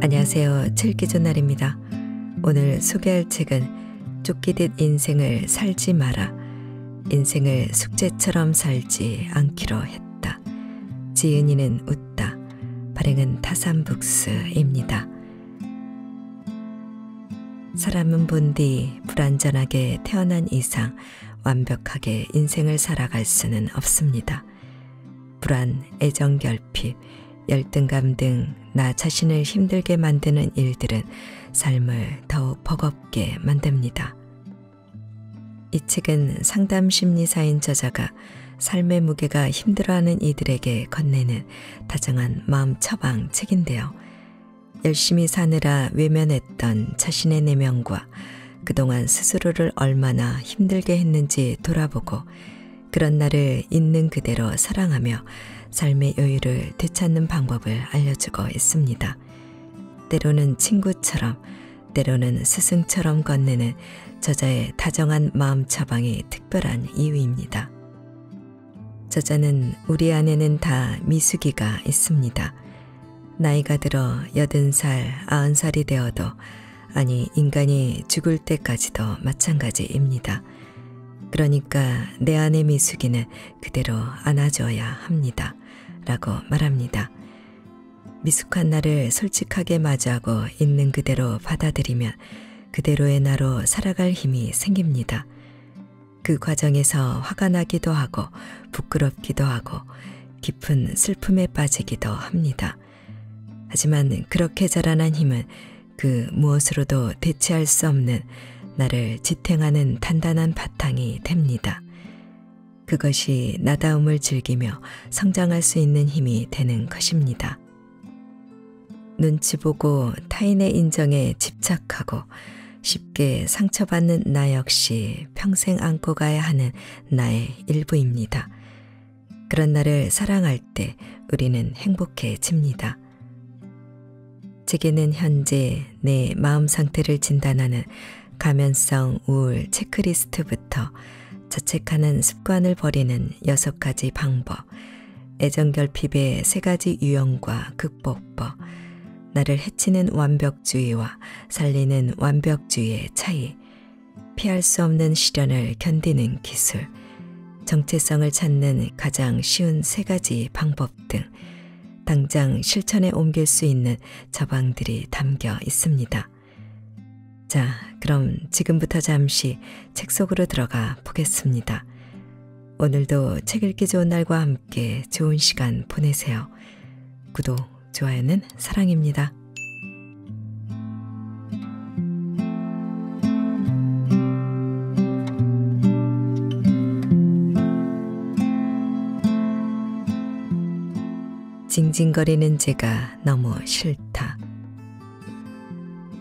안녕하세요. 칠기조날입니다. 오늘 소개할 책은 쫓기듯 인생을 살지 마라. 인생을 숙제처럼 살지 않기로 했다. 지은이는 웃다. 발행은 타산북스입니다. 사람은 본디 불완전하게 태어난 이상 완벽하게 인생을 살아갈 수는 없습니다. 불안, 애정결핍, 열등감 등 나 자신을 힘들게 만드는 일들은 삶을 더욱 버겁게 만듭니다. 이 책은 상담 심리사인 저자가 삶의 무게가 힘들어하는 이들에게 건네는 다정한 마음 처방 책인데요. 열심히 사느라 외면했던 자신의 내면과 그동안 스스로를 얼마나 힘들게 했는지 돌아보고 그런 나를 있는 그대로 사랑하며 삶의 여유를 되찾는 방법을 알려주고 있습니다. 때로는 친구처럼, 때로는 스승처럼 건네는 저자의 다정한 마음 처방이 특별한 이유입니다. 저자는 우리 안에는 다 미숙이가 있습니다. 나이가 들어 80살, 90살이 되어도, 아니 인간이 죽을 때까지도 마찬가지입니다. 그러니까 내 안의 미숙이는 그대로 안아줘야 합니다. 라고 말합니다. 미숙한 나를 솔직하게 마주하고 있는 그대로 받아들이면 그대로의 나로 살아갈 힘이 생깁니다. 그 과정에서 화가 나기도 하고 부끄럽기도 하고 깊은 슬픔에 빠지기도 합니다. 하지만 그렇게 자라난 힘은 그 무엇으로도 대체할 수 없는 나를 지탱하는 단단한 바탕이 됩니다. 그것이 나다움을 즐기며 성장할 수 있는 힘이 되는 것입니다. 눈치 보고 타인의 인정에 집착하고 쉽게 상처받는 나 역시 평생 안고 가야 하는 나의 일부입니다. 그런 나를 사랑할 때 우리는 행복해집니다. 제게는 현재 내 마음 상태를 진단하는 가면성 우울 체크리스트부터 자책하는 습관을 버리는 6가지 방법, 애정결핍의 3가지 유형과 극복법, 나를 해치는 완벽주의와 살리는 완벽주의의 차이, 피할 수 없는 시련을 견디는 기술, 정체성을 찾는 가장 쉬운 3가지 방법 등 당장 실천에 옮길 수 있는 처방들이 담겨 있습니다. 자, 그럼 지금부터 잠시 책 속으로 들어가 보겠습니다. 오늘도 책 읽기 좋은 날과 함께 좋은 시간 보내세요. 구독, 좋아요는 사랑입니다. 징징거리는 제가 너무 싫다.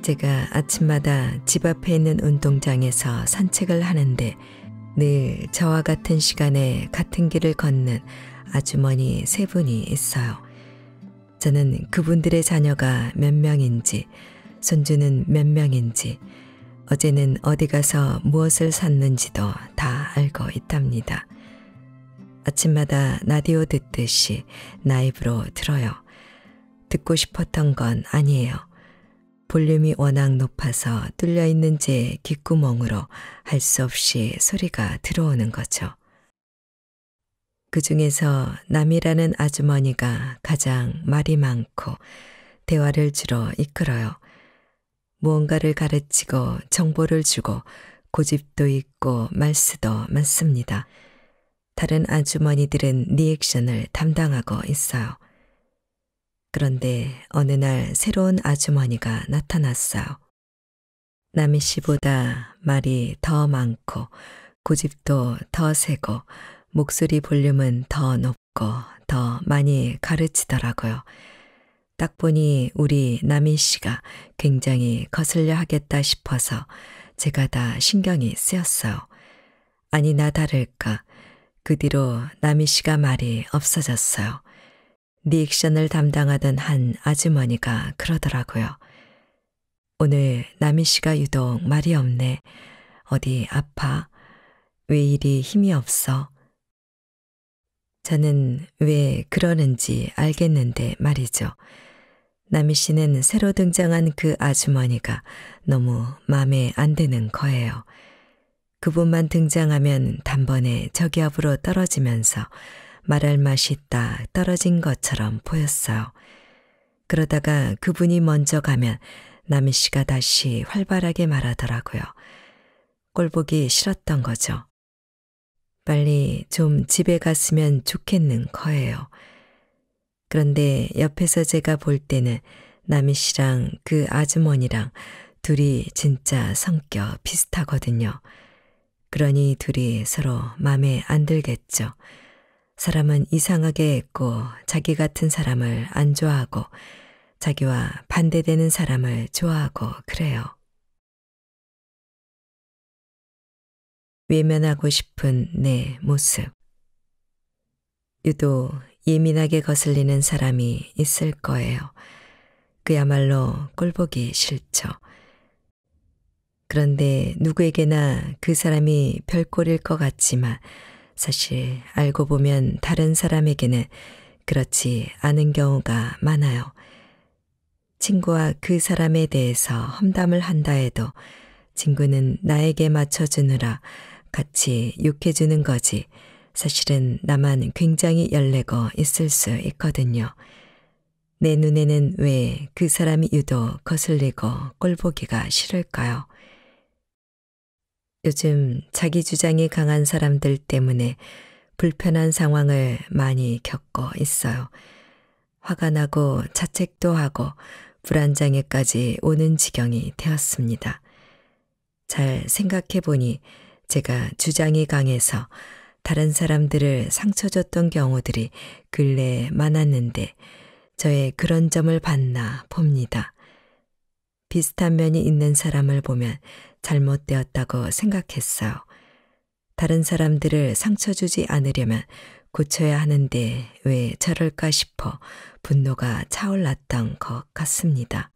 제가 아침마다 집 앞에 있는 운동장에서 산책을 하는데 늘 저와 같은 시간에 같은 길을 걷는 아주머니 3분이 있어요. 저는 그분들의 자녀가 몇 명인지, 손주는 몇 명인지, 어제는 어디 가서 무엇을 샀는지도 다 알고 있답니다. 아침마다 라디오 듣듯이 라이브로 들어요. 듣고 싶었던 건 아니에요. 볼륨이 워낙 높아서 뚫려있는 제 귓구멍으로 할 수 없이 소리가 들어오는 거죠. 그 중에서 남이라는 아주머니가 가장 말이 많고 대화를 주로 이끌어요. 무언가를 가르치고 정보를 주고 고집도 있고 말수도 많습니다. 다른 아주머니들은 리액션을 담당하고 있어요. 그런데 어느 날 새로운 아주머니가 나타났어요. 남희 씨보다 말이 더 많고 고집도 더 세고 목소리 볼륨은 더 높고 더 많이 가르치더라고요. 딱 보니 우리 남희 씨가 굉장히 거슬려 하겠다 싶어서 제가 다 신경이 쓰였어요. 아니나 다를까 그 뒤로 남희 씨가 말이 없어졌어요. 리액션을 담당하던 한 아주머니가 그러더라고요. 오늘 나미 씨가 유독 말이 없네. 어디 아파? 왜 이리 힘이 없어? 저는 왜 그러는지 알겠는데 말이죠. 나미 씨는 새로 등장한 그 아주머니가 너무 마음에 안 드는 거예요. 그분만 등장하면 단번에 저기압으로 떨어지면서 말할 맛이 딱 떨어진 것처럼 보였어요. 그러다가 그분이 먼저 가면 나미 씨가 다시 활발하게 말하더라고요. 꼴보기 싫었던 거죠. 빨리 좀 집에 갔으면 좋겠는 거예요. 그런데 옆에서 제가 볼 때는 나미 씨랑 그 아주머니랑 둘이 진짜 성격 비슷하거든요. 그러니 둘이 서로 마음에 안 들겠죠. 사람은 이상하게 했고 자기 같은 사람을 안 좋아하고 자기와 반대되는 사람을 좋아하고 그래요. 외면하고 싶은 내 모습. 유독 예민하게 거슬리는 사람이 있을 거예요. 그야말로 꼴보기 싫죠. 그런데 누구에게나 그 사람이 별꼴일 것 같지만 사실 알고 보면 다른 사람에게는 그렇지 않은 경우가 많아요. 친구와 그 사람에 대해서 험담을 한다 해도 친구는 나에게 맞춰주느라 같이 욕해주는 거지 사실은 나만 굉장히 열내고 있을 수 있거든요. 내 눈에는 왜 그 사람이 유독 거슬리고 꼴보기가 싫을까요? 요즘 자기 주장이 강한 사람들 때문에 불편한 상황을 많이 겪고 있어요. 화가 나고 자책도 하고 불안장애까지 오는 지경이 되었습니다. 잘 생각해 보니 제가 주장이 강해서 다른 사람들을 상처 줬던 경우들이 근래에 많았는데 저의 그런 점을 봤나 봅니다. 비슷한 면이 있는 사람을 보면 잘못되었다고 생각했어요. 다른 사람들을 상처 주지 않으려면 고쳐야 하는데 왜 저럴까 싶어 분노가 차올랐던 것 같습니다.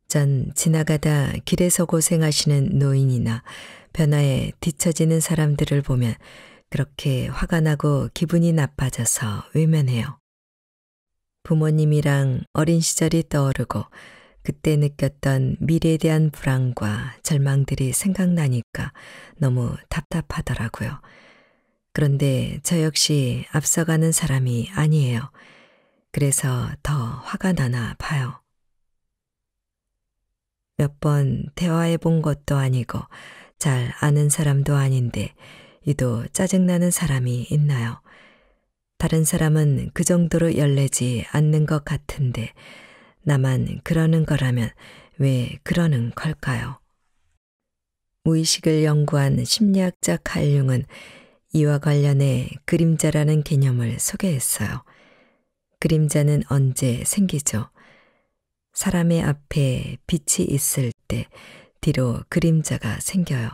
전 지나가다 길에서 고생하시는 노인이나 변화에 뒤처지는 사람들을 보면 그렇게 화가 나고 기분이 나빠져서 외면해요. 부모님이랑 어린 시절이 떠오르고 그때 느꼈던 미래에 대한 불안과 절망들이 생각나니까 너무 답답하더라고요. 그런데 저 역시 앞서가는 사람이 아니에요. 그래서 더 화가 나나 봐요. 몇 번 대화해 본 것도 아니고 잘 아는 사람도 아닌데 유독 짜증나는 사람이 있나요? 다른 사람은 그 정도로 열내지 않는 것 같은데 나만 그러는 거라면 왜 그러는 걸까요? 무의식을 연구한 심리학자 칼 융은 이와 관련해 그림자라는 개념을 소개했어요. 그림자는 언제 생기죠? 사람의 앞에 빛이 있을 때 뒤로 그림자가 생겨요.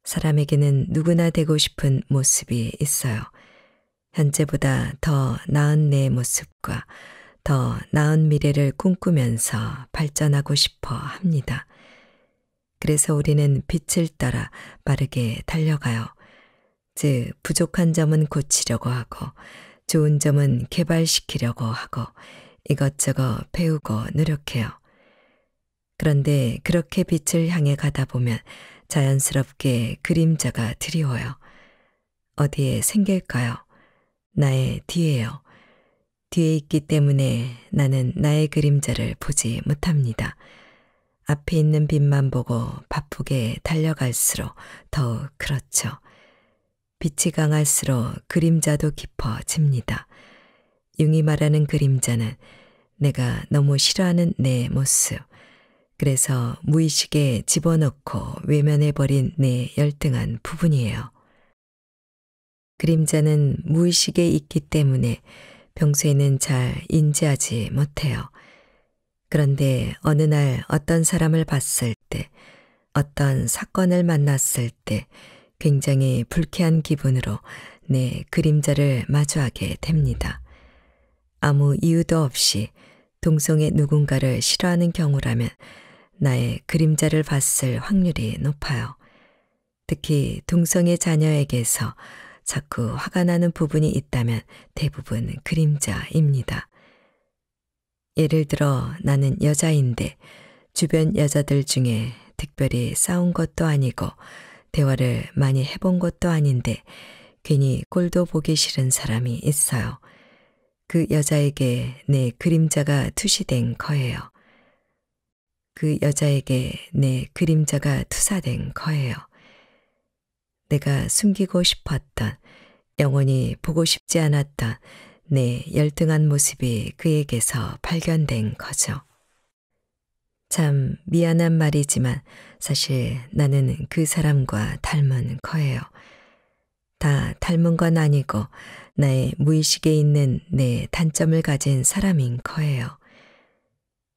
사람에게는 누구나 되고 싶은 모습이 있어요. 현재보다 더 나은 내 모습과 더 나은 미래를 꿈꾸면서 발전하고 싶어 합니다. 그래서 우리는 빛을 따라 빠르게 달려가요. 즉, 부족한 점은 고치려고 하고 좋은 점은 개발시키려고 하고 이것저것 배우고 노력해요. 그런데 그렇게 빛을 향해 가다 보면 자연스럽게 그림자가 드리워요. 어디에 생길까요? 나의 뒤에요. 뒤에 있기 때문에 나는 나의 그림자를 보지 못합니다. 앞에 있는 빛만 보고 바쁘게 달려갈수록 더욱 그렇죠. 빛이 강할수록 그림자도 깊어집니다. 융이 말하는 그림자는 내가 너무 싫어하는 내 모습, 그래서 무의식에 집어넣고 외면해버린 내 열등한 부분이에요. 그림자는 무의식에 있기 때문에 평소에는 잘 인지하지 못해요. 그런데 어느 날 어떤 사람을 봤을 때, 어떤 사건을 만났을 때 굉장히 불쾌한 기분으로 내 그림자를 마주하게 됩니다. 아무 이유도 없이 동성의 누군가를 싫어하는 경우라면 나의 그림자를 봤을 확률이 높아요. 특히 동성의 자녀에게서 자꾸 화가 나는 부분이 있다면 대부분 그림자입니다. 예를 들어 나는 여자인데 주변 여자들 중에 특별히 싸운 것도 아니고 대화를 많이 해본 것도 아닌데 괜히 꼴도 보기 싫은 사람이 있어요. 그 여자에게 내 그림자가 투시된 거예요. 그 여자에게 내 그림자가 투사된 거예요. 내가 숨기고 싶었던, 영원히 보고 싶지 않았던 내 열등한 모습이 그에게서 발견된 거죠. 참 미안한 말이지만 사실 나는 그 사람과 닮은 거예요. 다 닮은 건 아니고 나의 무의식에 있는 내 단점을 가진 사람인 거예요.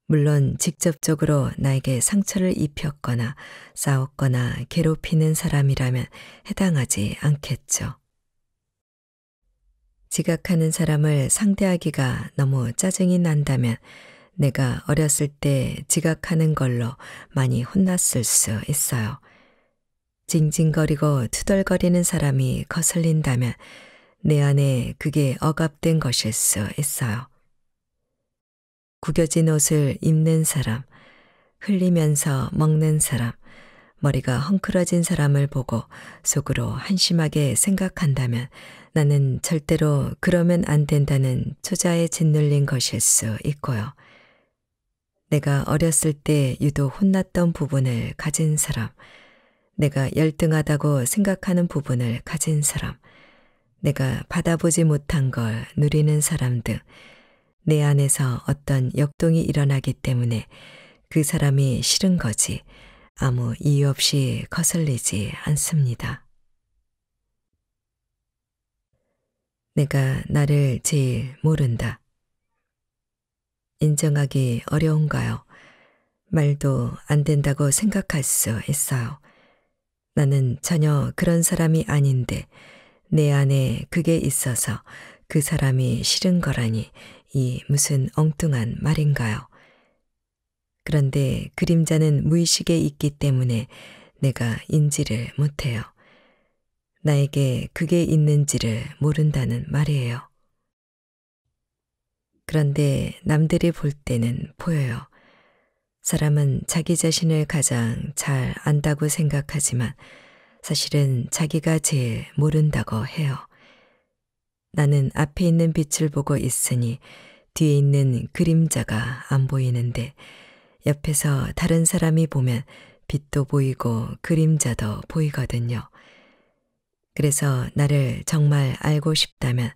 물론 직접적으로 나에게 상처를 입혔거나 싸웠거나 괴롭히는 사람이라면 해당하지 않겠죠. 지각하는 사람을 상대하기가 너무 짜증이 난다면 내가 어렸을 때 지각하는 걸로 많이 혼났을 수 있어요. 징징거리고 투덜거리는 사람이 거슬린다면 내 안에 그게 억압된 것일 수 있어요. 구겨진 옷을 입는 사람, 흘리면서 먹는 사람, 머리가 헝클어진 사람을 보고 속으로 한심하게 생각한다면 나는 절대로 그러면 안 된다는 초자에 짓눌린 것일 수 있고요. 내가 어렸을 때 유독 혼났던 부분을 가진 사람, 내가 열등하다고 생각하는 부분을 가진 사람, 내가 받아보지 못한 걸 누리는 사람 등 내 안에서 어떤 역동이 일어나기 때문에 그 사람이 싫은 거지 아무 이유 없이 거슬리지 않습니다. 내가 나를 제일 모른다. 인정하기 어려운가요? 말도 안 된다고 생각할 수 있어요. 나는 전혀 그런 사람이 아닌데 내 안에 그게 있어서 그 사람이 싫은 거라니 이 무슨 엉뚱한 말인가요? 그런데 그림자는 무의식에 있기 때문에 내가 인지를 못해요. 나에게 그게 있는지를 모른다는 말이에요. 그런데 남들이 볼 때는 보여요. 사람은 자기 자신을 가장 잘 안다고 생각하지만 사실은 자기가 제일 모른다고 해요. 나는 앞에 있는 빛을 보고 있으니 뒤에 있는 그림자가 안 보이는데 옆에서 다른 사람이 보면 빛도 보이고 그림자도 보이거든요. 그래서 나를 정말 알고 싶다면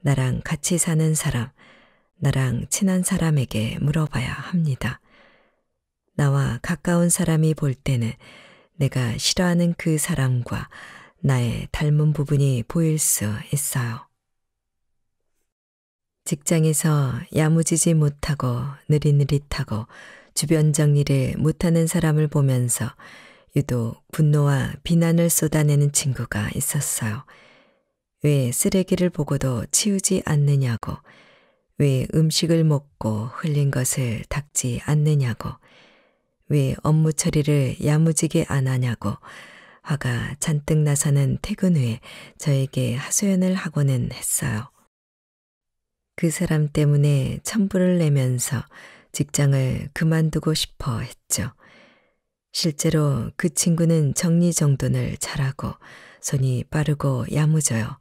나랑 같이 사는 사람, 나랑 친한 사람에게 물어봐야 합니다. 나와 가까운 사람이 볼 때는 내가 싫어하는 그 사람과 나의 닮은 부분이 보일 수 있어요. 직장에서 야무지지 못하고 느릿느릿하고 주변 정리를 못하는 사람을 보면서 유독 분노와 비난을 쏟아내는 친구가 있었어요. 왜 쓰레기를 보고도 치우지 않느냐고, 왜 음식을 먹고 흘린 것을 닦지 않느냐고, 왜 업무 처리를 야무지게 안 하냐고 화가 잔뜩 나서는 퇴근 후에 저에게 하소연을 하고는 했어요. 그 사람 때문에 천불을 내면서 직장을 그만두고 싶어 했죠. 실제로 그 친구는 정리정돈을 잘하고 손이 빠르고 야무져요.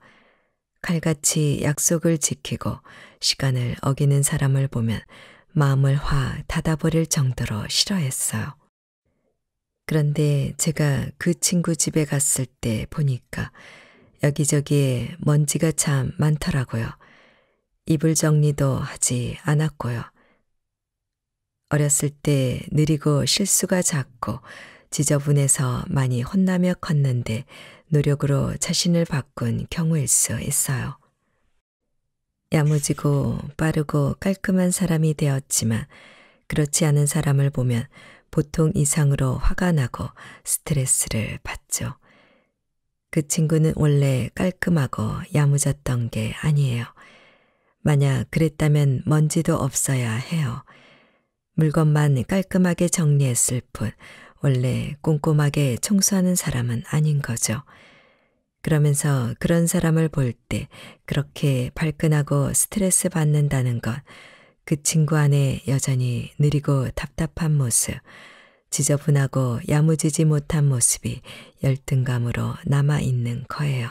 칼같이 약속을 지키고 시간을 어기는 사람을 보면 마음을 확 닫아버릴 정도로 싫어했어요. 그런데 제가 그 친구 집에 갔을 때 보니까 여기저기에 먼지가 참 많더라고요. 이불 정리도 하지 않았고요. 어렸을 때 느리고 실수가 잦고 지저분해서 많이 혼나며 컸는데 노력으로 자신을 바꾼 경우일 수 있어요. 야무지고 빠르고 깔끔한 사람이 되었지만 그렇지 않은 사람을 보면 보통 이상으로 화가 나고 스트레스를 받죠. 그 친구는 원래 깔끔하고 야무졌던 게 아니에요. 만약 그랬다면 먼지도 없어야 해요. 물건만 깔끔하게 정리했을 뿐 원래 꼼꼼하게 청소하는 사람은 아닌 거죠. 그러면서 그런 사람을 볼 때 그렇게 발끈하고 스트레스 받는다는 건 그 친구 안에 여전히 느리고 답답한 모습, 지저분하고 야무지지 못한 모습이 열등감으로 남아있는 거예요.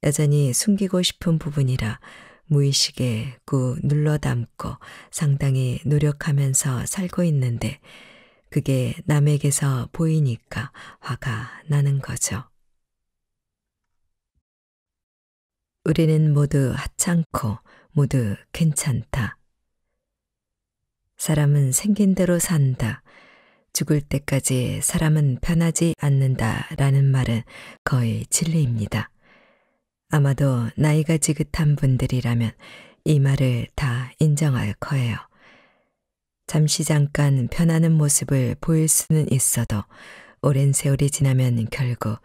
여전히 숨기고 싶은 부분이라 무의식에 꾹 눌러 담고 상당히 노력하면서 살고 있는데 그게 남에게서 보이니까 화가 나는 거죠. 우리는 모두 하찮고 모두 괜찮다. 사람은 생긴 대로 산다. 죽을 때까지 사람은 변하지 않는다라는 말은 거의 진리입니다. 아마도 나이가 지긋한 분들이라면 이 말을 다 인정할 거예요. 잠깐 변하는 모습을 보일 수는 있어도 오랜 세월이 지나면 결국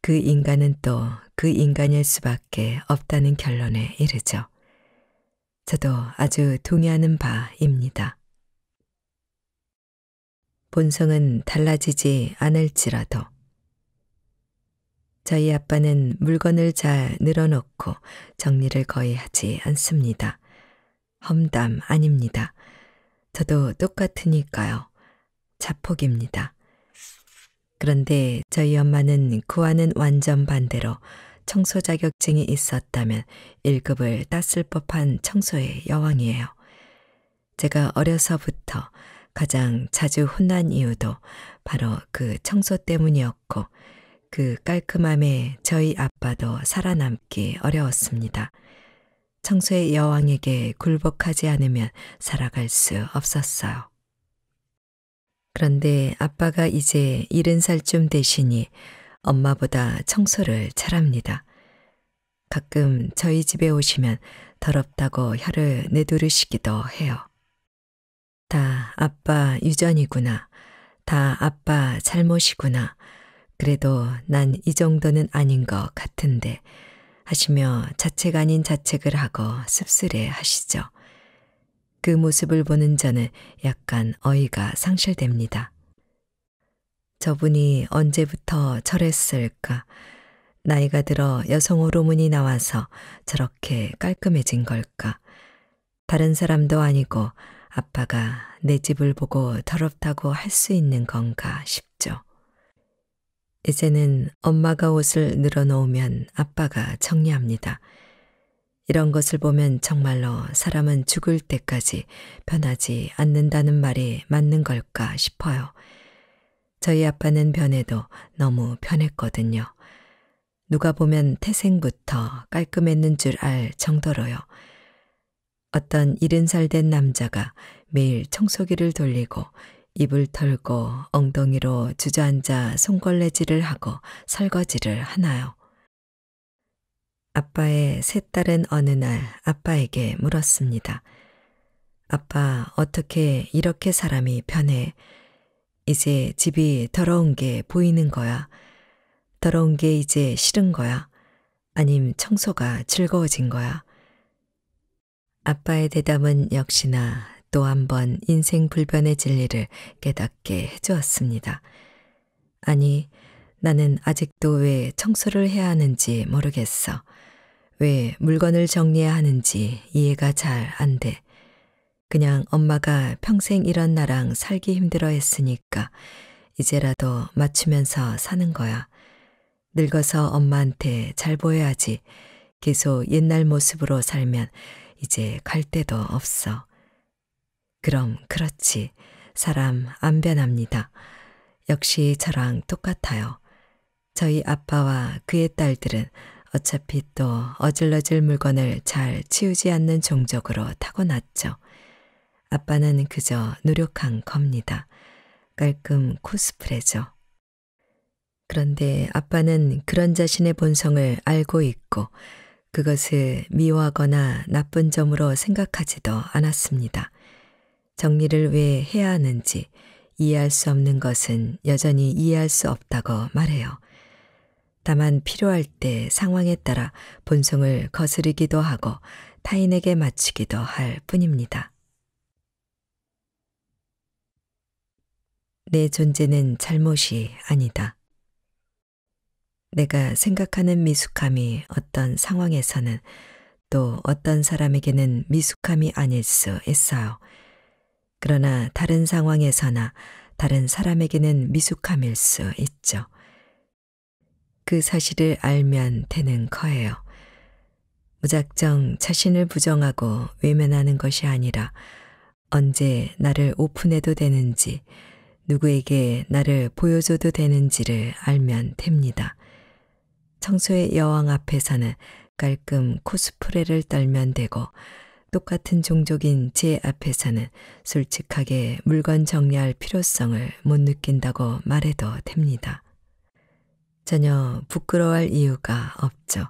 그 인간은 또 그 인간일 수밖에 없다는 결론에 이르죠. 저도 아주 동의하는 바입니다. 본성은 달라지지 않을지라도 저희 아빠는 물건을 잘 늘어놓고 정리를 거의 하지 않습니다. 험담 아닙니다. 저도 똑같으니까요. 자폭입니다. 그런데 저희 엄마는 그와는 완전 반대로 청소 자격증이 있었다면 1급을 땄을 법한 청소의 여왕이에요. 제가 어려서부터 가장 자주 혼난 이유도 바로 그 청소 때문이었고 그 깔끔함에 저희 아빠도 살아남기 어려웠습니다. 청소의 여왕에게 굴복하지 않으면 살아갈 수 없었어요. 그런데 아빠가 이제 70살쯤 되시니 엄마보다 청소를 잘합니다. 가끔 저희 집에 오시면 더럽다고 혀를 내두르시기도 해요. 다 아빠 유전이구나. 다 아빠 잘못이구나. 그래도 난 이 정도는 아닌 것 같은데 하시며 자책 아닌 자책을 하고 씁쓸해 하시죠. 그 모습을 보는 저는 약간 어이가 상실됩니다. 저분이 언제부터 저랬을까? 나이가 들어 여성 호르몬이 나와서 저렇게 깔끔해진 걸까? 다른 사람도 아니고 아빠가 내 집을 보고 더럽다고 할 수 있는 건가 싶죠. 이제는 엄마가 옷을 늘어놓으면 아빠가 정리합니다. 이런 것을 보면 정말로 사람은 죽을 때까지 변하지 않는다는 말이 맞는 걸까 싶어요. 저희 아빠는 변해도 너무 변했거든요. 누가 보면 태생부터 깔끔했는 줄 알 정도로요. 어떤 70살 된 남자가 매일 청소기를 돌리고 입을 털고 엉덩이로 주저앉아 손걸레질을 하고 설거지를 하나요? 아빠의 셋 딸은 어느 날 아빠에게 물었습니다. 아빠, 어떻게 이렇게 사람이 변해? 이제 집이 더러운 게 보이는 거야? 더러운 게 이제 싫은 거야? 아님 청소가 즐거워진 거야? 아빠의 대답은 역시나 또 한 번 인생 불변의 진리를 깨닫게 해주었습니다. 아니, 나는 아직도 왜 청소를 해야 하는지 모르겠어. 왜 물건을 정리해야 하는지 이해가 잘 안 돼. 그냥 엄마가 평생 이런 나랑 살기 힘들어 했으니까 이제라도 맞추면서 사는 거야. 늙어서 엄마한테 잘 보여야지. 계속 옛날 모습으로 살면 이제 갈 데도 없어. 그럼 그렇지. 사람 안 변합니다. 역시 저랑 똑같아요. 저희 아빠와 그의 딸들은 어차피 또 어질러질 물건을 잘 치우지 않는 종족으로 타고났죠. 아빠는 그저 노력한 겁니다. 깔끔 코스프레죠. 그런데 아빠는 그런 자신의 본성을 알고 있고 그것을 미워하거나 나쁜 점으로 생각하지도 않았습니다. 정리를 왜 해야 하는지 이해할 수 없는 것은 여전히 이해할 수 없다고 말해요. 다만 필요할 때 상황에 따라 본성을 거스르기도 하고 타인에게 맞추기도 할 뿐입니다. 내 존재는 잘못이 아니다. 내가 생각하는 미숙함이 어떤 상황에서는 또 어떤 사람에게는 미숙함이 아닐 수 있어요. 그러나 다른 상황에서나 다른 사람에게는 미숙함일 수 있죠. 그 사실을 알면 되는 거예요. 무작정 자신을 부정하고 외면하는 것이 아니라 언제 나를 오픈해도 되는지, 누구에게 나를 보여줘도 되는지를 알면 됩니다. 청소의 여왕 앞에서는 깔끔 코스프레를 떨면 되고, 똑같은 종족인 제 앞에서는 솔직하게 물건 정리할 필요성을 못 느낀다고 말해도 됩니다. 전혀 부끄러워할 이유가 없죠.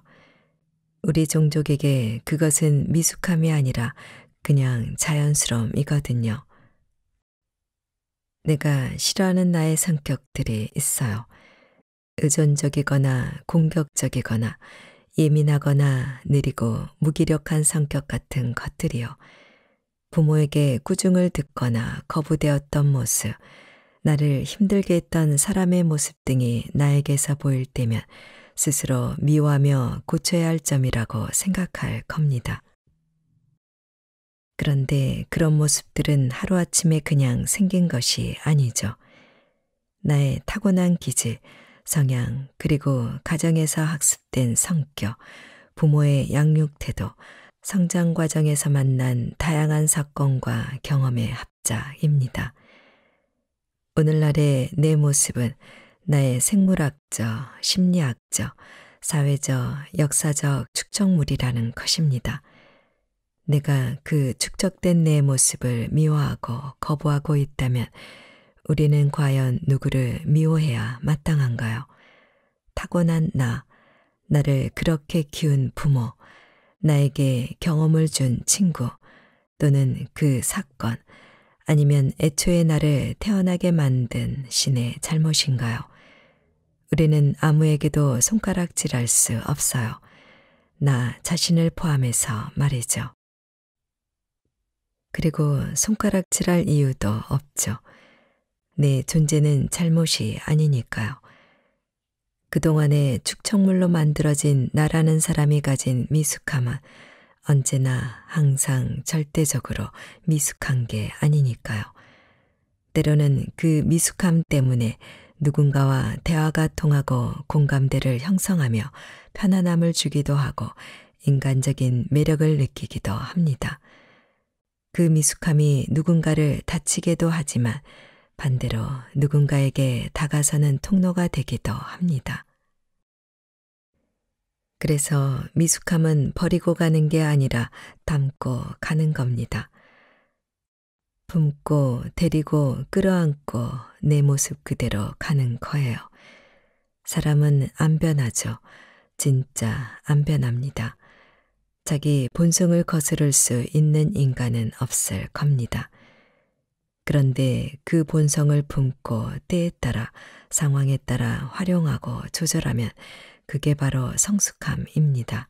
우리 종족에게 그것은 미숙함이 아니라 그냥 자연스러움이거든요. 내가 싫어하는 나의 성격들이 있어요. 의존적이거나 공격적이거나 예민하거나 느리고 무기력한 성격 같은 것들이요. 부모에게 꾸중을 듣거나 거부되었던 모습, 나를 힘들게 했던 사람의 모습 등이 나에게서 보일 때면 스스로 미워하며 고쳐야 할 점이라고 생각할 겁니다. 그런데 그런 모습들은 하루아침에 그냥 생긴 것이 아니죠. 나의 타고난 기질, 성향, 그리고 가정에서 학습된 성격, 부모의 양육 태도, 성장 과정에서 만난 다양한 사건과 경험의 합작입니다. 오늘날의 내 모습은 나의 생물학적, 심리학적, 사회적, 역사적 축적물이라는 것입니다. 내가 그 축적된 내 모습을 미워하고 거부하고 있다면 우리는 과연 누구를 미워해야 마땅한가요? 타고난 나, 나를 그렇게 키운 부모, 나에게 경험을 준 친구, 또는 그 사건, 아니면 애초에 나를 태어나게 만든 신의 잘못인가요? 우리는 아무에게도 손가락질할 수 없어요. 나 자신을 포함해서 말이죠. 그리고 손가락질할 이유도 없죠. 내 존재는 잘못이 아니니까요. 그동안의 축적물로 만들어진 나라는 사람이 가진 미숙함은 언제나 항상 절대적으로 미숙한 게 아니니까요. 때로는 그 미숙함 때문에 누군가와 대화가 통하고 공감대를 형성하며 편안함을 주기도 하고 인간적인 매력을 느끼기도 합니다. 그 미숙함이 누군가를 다치게도 하지만 반대로 누군가에게 다가서는 통로가 되기도 합니다. 그래서 미숙함은 버리고 가는 게 아니라 담고 가는 겁니다. 품고 데리고 끌어안고 내 모습 그대로 가는 거예요. 사람은 안 변하죠. 진짜 안 변합니다. 자기 본성을 거스를 수 있는 인간은 없을 겁니다. 그런데 그 본성을 품고 때에 따라 상황에 따라 활용하고 조절하면 그게 바로 성숙함입니다.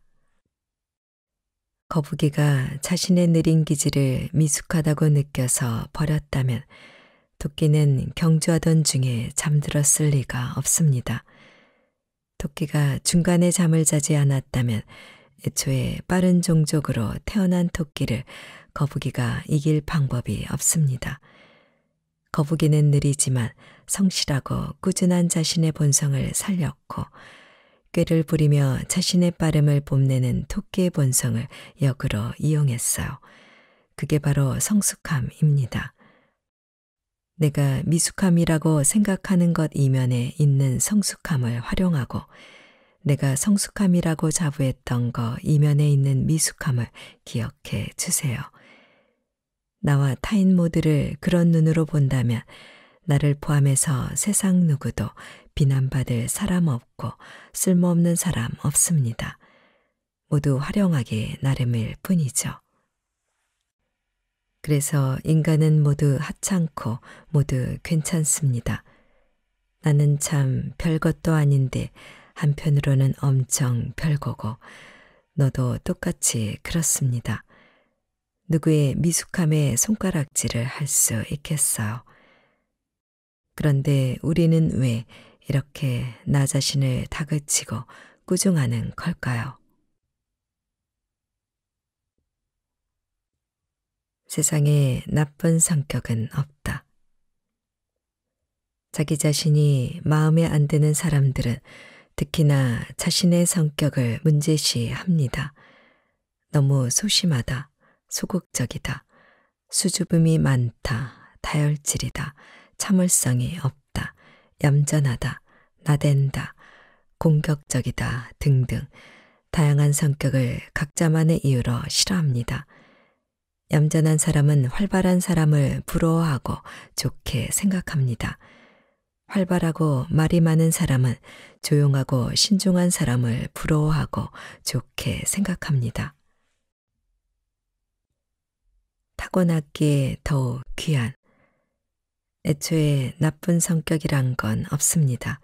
거북이가 자신의 느린 기질을 미숙하다고 느껴서 버렸다면 토끼는 경주하던 중에 잠들었을 리가 없습니다. 토끼가 중간에 잠을 자지 않았다면 애초에 빠른 종족으로 태어난 토끼를 거북이가 이길 방법이 없습니다. 거북이는 느리지만 성실하고 꾸준한 자신의 본성을 살렸고 꾀를 부리며 자신의 빠름을 뽐내는 토끼의 본성을 역으로 이용했어요. 그게 바로 성숙함입니다. 내가 미숙함이라고 생각하는 것 이면에 있는 성숙함을 활용하고 내가 성숙함이라고 자부했던 것 이면에 있는 미숙함을 기억해 주세요. 나와 타인 모두를 그런 눈으로 본다면 나를 포함해서 세상 누구도 비난받을 사람 없고 쓸모없는 사람 없습니다. 모두 활용하기 나름일 뿐이죠. 그래서 인간은 모두 하찮고 모두 괜찮습니다. 나는 참 별것도 아닌데 한편으로는 엄청 별거고 너도 똑같이 그렇습니다. 누구의 미숙함에 손가락질을 할 수 있겠어요. 그런데 우리는 왜 이렇게 나 자신을 다그치고 꾸중하는 걸까요? 세상에 나쁜 성격은 없다. 자기 자신이 마음에 안 드는 사람들은 특히나 자신의 성격을 문제시합니다. 너무 소심하다, 소극적이다, 수줍음이 많다, 다혈질이다, 참을성이 없다, 얌전하다, 나댄다, 공격적이다 등등 다양한 성격을 각자만의 이유로 싫어합니다. 얌전한 사람은 활발한 사람을 부러워하고 좋게 생각합니다. 활발하고 말이 많은 사람은 조용하고 신중한 사람을 부러워하고 좋게 생각합니다. 타고났기에 더욱 귀한, 애초에 나쁜 성격이란 건 없습니다.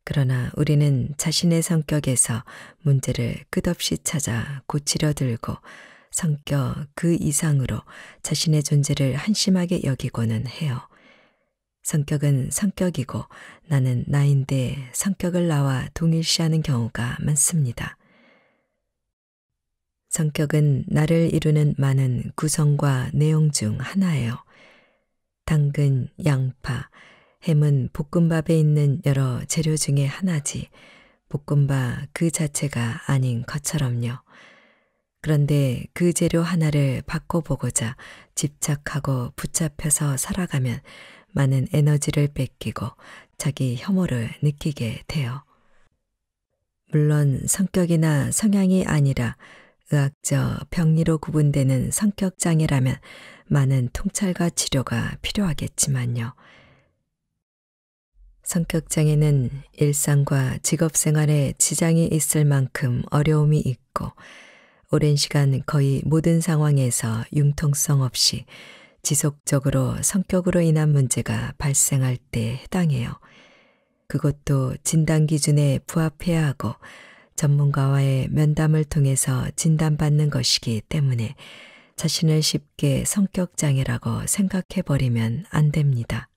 그러나 우리는 자신의 성격에서 문제를 끝없이 찾아 고치려 들고 성격 그 이상으로 자신의 존재를 한심하게 여기고는 해요. 성격은 성격이고 나는 나인데 성격을 나와 동일시하는 경우가 많습니다. 성격은 나를 이루는 많은 구성과 내용 중 하나예요. 당근, 양파, 햄은 볶음밥에 있는 여러 재료 중에 하나지 볶음밥 그 자체가 아닌 것처럼요. 그런데 그 재료 하나를 바꿔보고자 집착하고 붙잡혀서 살아가면 많은 에너지를 뺏기고 자기 혐오를 느끼게 돼요. 물론 성격이나 성향이 아니라 의학적 병리로 구분되는 성격장애라면 많은 통찰과 치료가 필요하겠지만요. 성격장애는 일상과 직업생활에 지장이 있을 만큼 어려움이 있고 오랜 시간 거의 모든 상황에서 융통성 없이 지속적으로 성격으로 인한 문제가 발생할 때 해당해요. 그것도 진단 기준에 부합해야 하고 전문가와의 면담을 통해서 진단받는 것이기 때문에 자신을 쉽게 성격장애라고 생각해버리면 안 됩니다.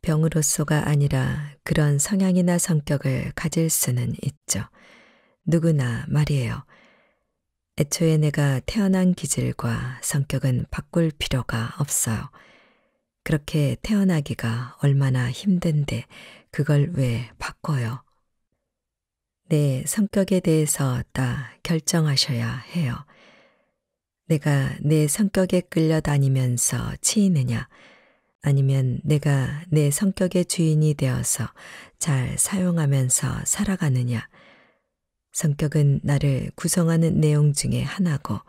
병으로서가 아니라 그런 성향이나 성격을 가질 수는 있죠. 누구나 말이에요. 애초에 내가 태어난 기질과 성격은 바꿀 필요가 없어요. 그렇게 태어나기가 얼마나 힘든데 그걸 왜 바꿔요? 내 성격에 대해서 딱 결정하셔야 해요. 내가 내 성격에 끌려다니면서 치이느냐, 아니면 내가 내 성격의 주인이 되어서 잘 사용하면서 살아가느냐. 성격은 나를 구성하는 내용 중에 하나고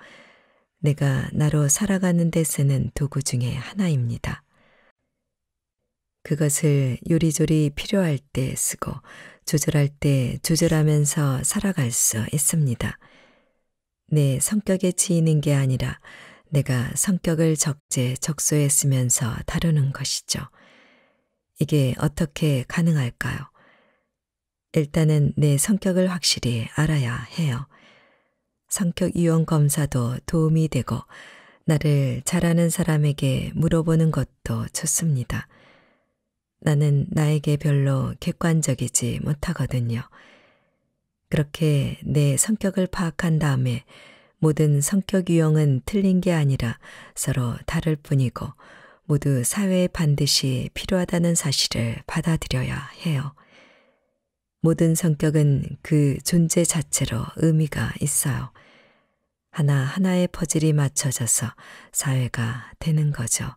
내가 나로 살아가는 데 쓰는 도구 중에 하나입니다. 그것을 요리조리 필요할 때 쓰고 조절할 때 조절하면서 살아갈 수 있습니다. 내 성격에 치이는 게 아니라 내가 성격을 적재적소에 쓰면서 다루는 것이죠. 이게 어떻게 가능할까요? 일단은 내 성격을 확실히 알아야 해요. 성격 유형 검사도 도움이 되고 나를 잘 아는 사람에게 물어보는 것도 좋습니다. 나는 나에게 별로 객관적이지 못하거든요. 그렇게 내 성격을 파악한 다음에 모든 성격 유형은 틀린 게 아니라 서로 다를 뿐이고 모두 사회에 반드시 필요하다는 사실을 받아들여야 해요. 모든 성격은 그 존재 자체로 의미가 있어요. 하나하나의 퍼즐이 맞춰져서 사회가 되는 거죠.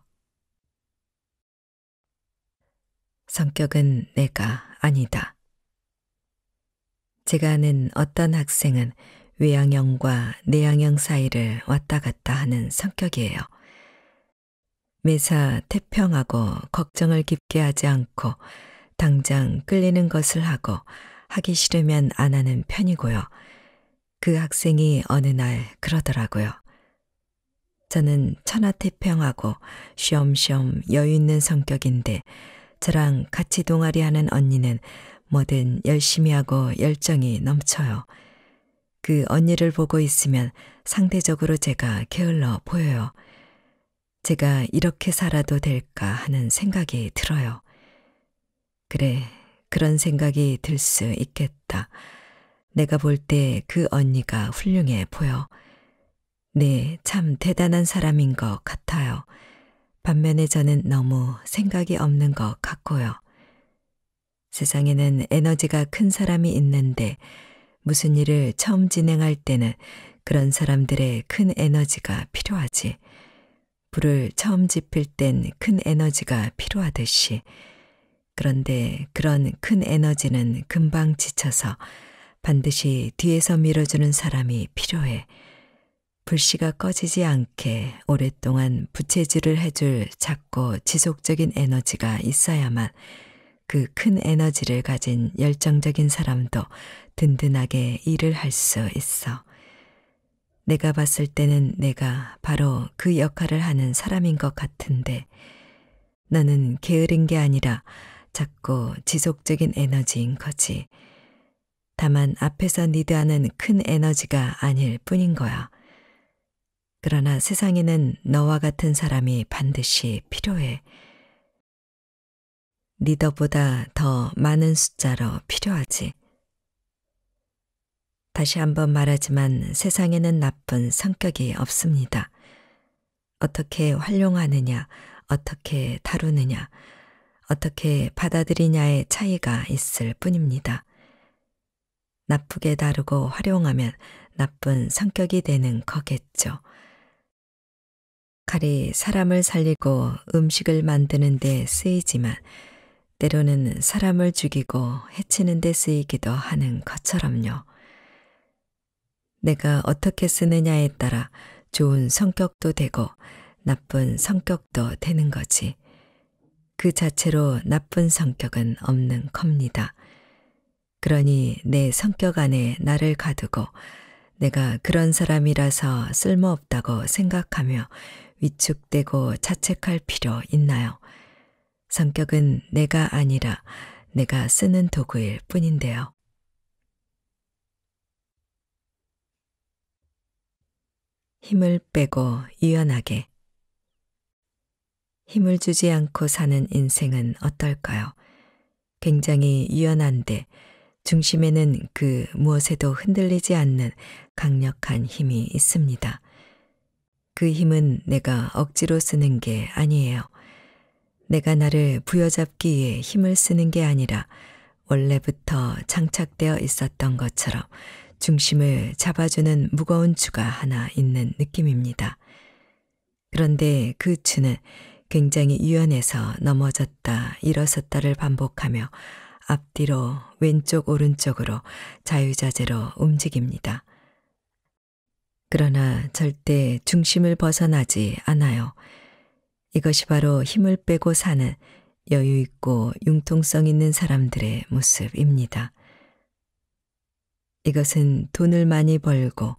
성격은 내가 아니다. 제가 아는 어떤 학생은 외향형과 내향형 사이를 왔다 갔다 하는 성격이에요. 매사 태평하고 걱정을 깊게 하지 않고 당장 끌리는 것을 하고 하기 싫으면 안 하는 편이고요. 그 학생이 어느 날 그러더라고요. 저는 천하태평하고 쉬엄쉬엄 여유 있는 성격인데 저랑 같이 동아리 하는 언니는 뭐든 열심히 하고 열정이 넘쳐요. 그 언니를 보고 있으면 상대적으로 제가 게을러 보여요. 제가 이렇게 살아도 될까 하는 생각이 들어요. 그래, 그런 생각이 들 수 있겠다. 내가 볼 때 그 언니가 훌륭해 보여. 네, 참 대단한 사람인 것 같아요. 반면에 저는 너무 생각이 없는 것 같고요. 세상에는 에너지가 큰 사람이 있는데 무슨 일을 처음 진행할 때는 그런 사람들의 큰 에너지가 필요하지. 불을 처음 지필 땐 큰 에너지가 필요하듯이. 그런데 그런 큰 에너지는 금방 지쳐서 반드시 뒤에서 밀어주는 사람이 필요해. 불씨가 꺼지지 않게 오랫동안 부채질을 해줄 작고 지속적인 에너지가 있어야만 그 큰 에너지를 가진 열정적인 사람도 든든하게 일을 할 수 있어. 내가 봤을 때는 내가 바로 그 역할을 하는 사람인 것 같은데 너는 게으른 게 아니라 작고 지속적인 에너지인 거지. 다만 앞에서 리드하는 큰 에너지가 아닐 뿐인 거야. 그러나 세상에는 너와 같은 사람이 반드시 필요해. 리더보다 더 많은 숫자로 필요하지. 다시 한번 말하지만 세상에는 나쁜 성격이 없습니다. 어떻게 활용하느냐, 어떻게 다루느냐, 어떻게 받아들이냐의 차이가 있을 뿐입니다. 나쁘게 다루고 활용하면 나쁜 성격이 되는 거겠죠. 칼이 사람을 살리고 음식을 만드는 데 쓰이지만 때로는 사람을 죽이고 해치는 데 쓰이기도 하는 것처럼요. 내가 어떻게 쓰느냐에 따라 좋은 성격도 되고 나쁜 성격도 되는 거지. 그 자체로 나쁜 성격은 없는 겁니다. 그러니 내 성격 안에 나를 가두고 내가 그런 사람이라서 쓸모없다고 생각하며 위축되고 자책할 필요 있나요? 성격은 내가 아니라 내가 쓰는 도구일 뿐인데요. 힘을 빼고 유연하게. 힘을 주지 않고 사는 인생은 어떨까요? 굉장히 유연한데 중심에는 그 무엇에도 흔들리지 않는 강력한 힘이 있습니다. 그 힘은 내가 억지로 쓰는 게 아니에요. 내가 나를 부여잡기 위해 힘을 쓰는 게 아니라 원래부터 장착되어 있었던 것처럼 중심을 잡아주는 무거운 주가 하나 있는 느낌입니다. 그런데 그 주는 굉장히 유연해서 넘어졌다 일어섰다를 반복하며 앞뒤로 왼쪽 오른쪽으로 자유자재로 움직입니다. 그러나 절대 중심을 벗어나지 않아요. 이것이 바로 힘을 빼고 사는 여유 있고 융통성 있는 사람들의 모습입니다. 이것은 돈을 많이 벌고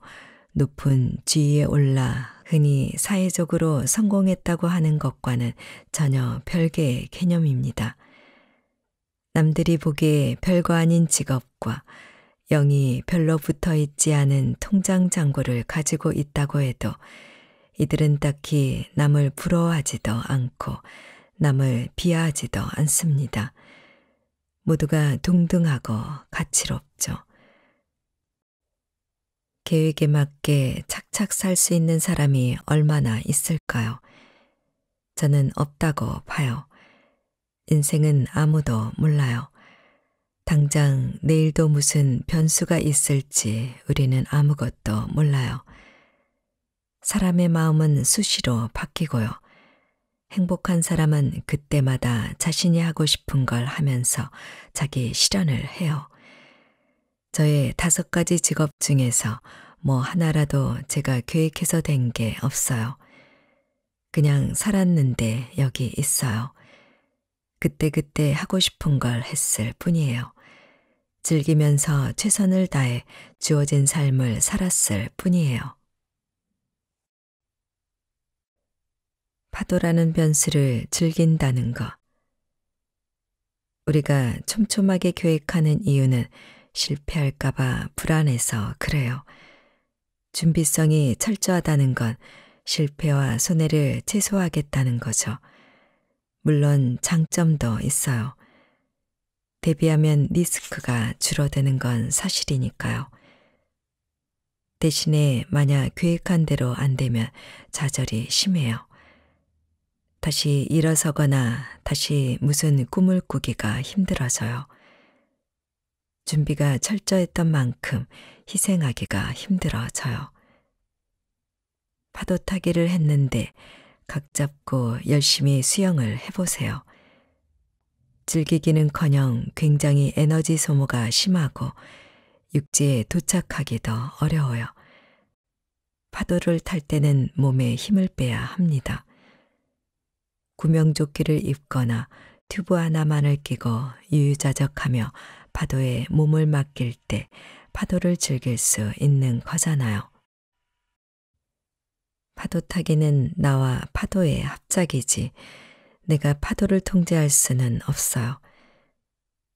높은 지위에 올라 흔히 사회적으로 성공했다고 하는 것과는 전혀 별개의 개념입니다. 남들이 보기에 별거 아닌 직업과 영이 별로 붙어 있지 않은 통장 잔고를 가지고 있다고 해도 이들은 딱히 남을 부러워하지도 않고 남을 비하하지도 않습니다. 모두가 동등하고 가치롭죠. 계획에 맞게 착착 살 수 있는 사람이 얼마나 있을까요? 저는 없다고 봐요. 인생은 아무도 몰라요. 당장 내일도 무슨 변수가 있을지 우리는 아무것도 몰라요. 사람의 마음은 수시로 바뀌고요. 행복한 사람은 그때마다 자신이 하고 싶은 걸 하면서 자기 실현을 해요. 저의 5가지 직업 중에서 뭐 하나라도 제가 계획해서 된 게 없어요. 그냥 살았는데 여기 있어요. 그때그때 하고 싶은 걸 했을 뿐이에요. 즐기면서 최선을 다해 주어진 삶을 살았을 뿐이에요. 파도라는 변수를 즐긴다는 것. 우리가 촘촘하게 계획하는 이유는 실패할까봐 불안해서 그래요. 준비성이 철저하다는 건 실패와 손해를 최소화하겠다는 거죠. 물론 장점도 있어요. 대비하면 리스크가 줄어드는 건 사실이니까요. 대신에 만약 계획한 대로 안 되면 좌절이 심해요. 다시 일어서거나 다시 무슨 꿈을 꾸기가 힘들어져요. 준비가 철저했던 만큼 희생하기가 힘들어져요. 파도 타기를 했는데 각 잡고 열심히 수영을 해보세요. 즐기기는커녕 굉장히 에너지 소모가 심하고 육지에 도착하기도 어려워요. 파도를 탈 때는 몸에 힘을 빼야 합니다. 구명조끼를 입거나 튜브 하나만을 끼고 유유자적하며 파도에 몸을 맡길 때 파도를 즐길 수 있는 거잖아요. 파도 타기는 나와 파도의 합작이지 내가 파도를 통제할 수는 없어요.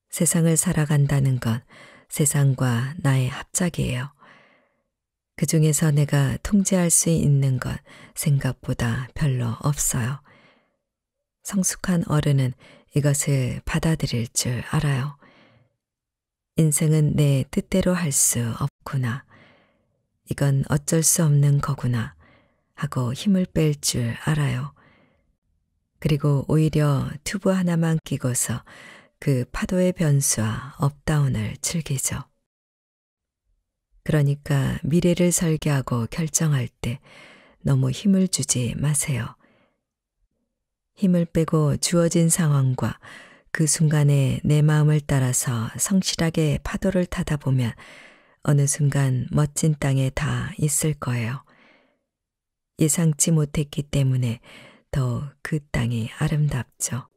세상을 살아간다는 건 세상과 나의 합작이에요. 그 중에서 내가 통제할 수 있는 건 생각보다 별로 없어요. 성숙한 어른은 이것을 받아들일 줄 알아요. 인생은 내 뜻대로 할 수 없구나. 이건 어쩔 수 없는 거구나 하고 힘을 뺄 줄 알아요. 그리고 오히려 튜브 하나만 끼고서 그 파도의 변수와 업다운을 즐기죠. 그러니까 미래를 설계하고 결정할 때 너무 힘을 주지 마세요. 힘을 빼고 주어진 상황과 그 순간에 내 마음을 따라서 성실하게 파도를 타다 보면 어느 순간 멋진 땅에 다 있을 거예요. 예상치 못했기 때문에 더욱 그 땅이 아름답죠.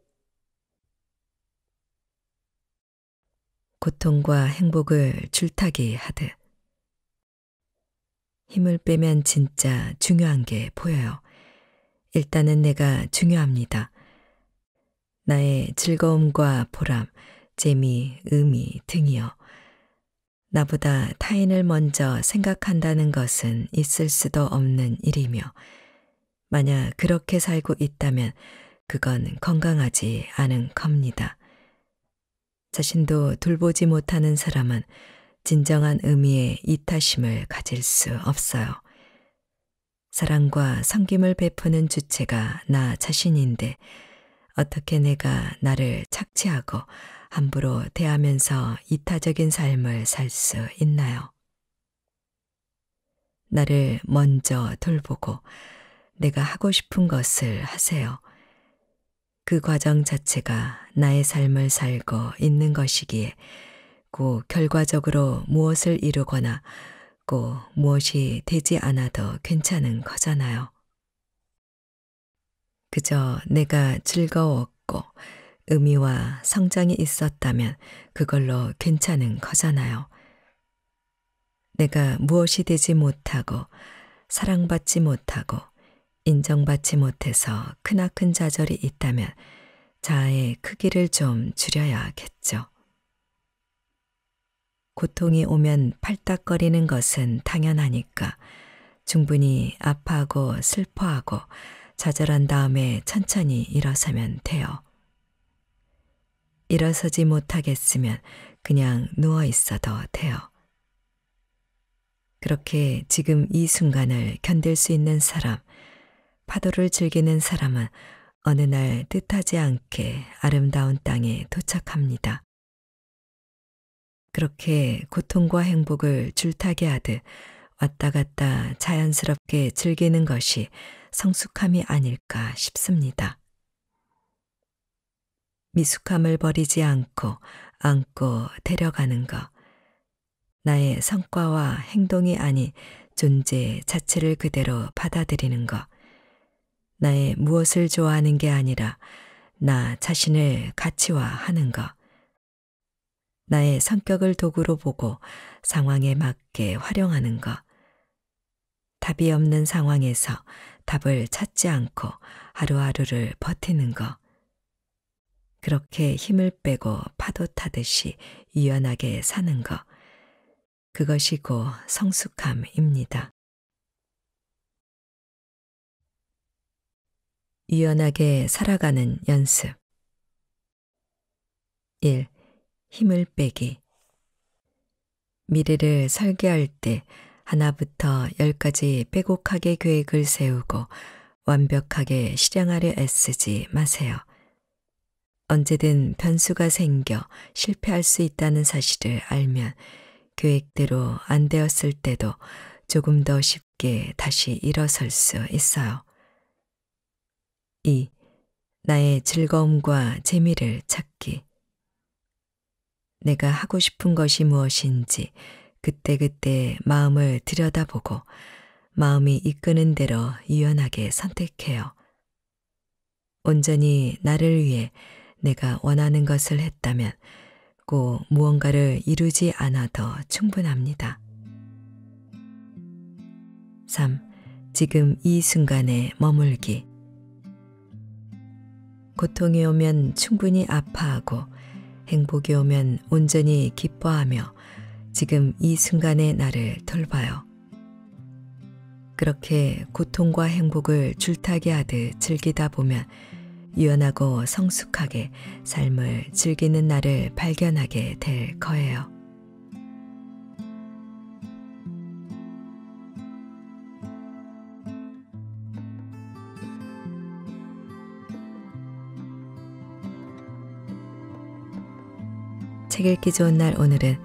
고통과 행복을 줄타기 하듯 힘을 빼면 진짜 중요한 게 보여요. 일단은 내가 중요합니다. 나의 즐거움과 보람, 재미, 의미 등이요. 나보다 타인을 먼저 생각한다는 것은 있을 수도 없는 일이며 만약 그렇게 살고 있다면 그건 건강하지 않은 겁니다. 자신도 돌보지 못하는 사람은 진정한 의미의 이타심을 가질 수 없어요. 사랑과 섬김을 베푸는 주체가 나 자신인데 어떻게 내가 나를 착취하고 함부로 대하면서 이타적인 삶을 살 수 있나요? 나를 먼저 돌보고 내가 하고 싶은 것을 하세요. 그 과정 자체가 나의 삶을 살고 있는 것이기에 꼭 결과적으로 무엇을 이루거나 꼭 무엇이 되지 않아도 괜찮은 거잖아요. 그저 내가 즐거웠고 의미와 성장이 있었다면 그걸로 괜찮은 거잖아요. 내가 무엇이 되지 못하고 사랑받지 못하고 인정받지 못해서 크나큰 좌절이 있다면 자아의 크기를 좀 줄여야겠죠. 고통이 오면 팔딱거리는 것은 당연하니까 충분히 아파하고 슬퍼하고 좌절한 다음에 천천히 일어서면 돼요. 일어서지 못하겠으면 그냥 누워 있어도 돼요. 그렇게 지금 이 순간을 견딜 수 있는 사람, 파도를 즐기는 사람은 어느 날 뜻하지 않게 아름다운 땅에 도착합니다. 그렇게 고통과 행복을 줄타기 하듯 왔다 갔다 자연스럽게 즐기는 것이 성숙함이 아닐까 싶습니다. 미숙함을 버리지 않고 안고 데려가는 것, 나의 성과와 행동이 아닌 존재 자체를 그대로 받아들이는 것, 나의 무엇을 좋아하는 게 아니라 나 자신을 가치화하는 것, 나의 성격을 도구로 보고 상황에 맞게 활용하는 것, 답이 없는 상황에서 답을 찾지 않고 하루하루를 버티는 것, 그렇게 힘을 빼고 파도 타듯이 유연하게 사는 것, 그것이 곧 성숙함입니다. 유연하게 살아가는 연습. 1. 힘을 빼기. 미래를 설계할 때 하나부터 10까지 빼곡하게 계획을 세우고 완벽하게 실행하려 애쓰지 마세요. 언제든 변수가 생겨 실패할 수 있다는 사실을 알면 계획대로 안 되었을 때도 조금 더 쉽게 다시 일어설 수 있어요. 2. 나의 즐거움과 재미를 찾기. 내가 하고 싶은 것이 무엇인지 그때그때 마음을 들여다보고 마음이 이끄는 대로 유연하게 선택해요. 온전히 나를 위해 내가 원하는 것을 했다면 꼭 무언가를 이루지 않아도 충분합니다. 3. 지금 이 순간에 머물기. 고통이 오면 충분히 아파하고 행복이 오면 온전히 기뻐하며 지금 이 순간의 나를 돌봐요. 그렇게 고통과 행복을 줄타기 하듯 즐기다 보면 유연하고 성숙하게 삶을 즐기는 나를 발견하게 될 거예요. 책 읽기 좋은 날 오늘은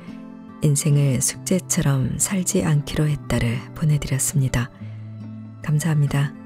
인생을 숙제처럼 살지 않기로 했다를 보내드렸습니다. 감사합니다.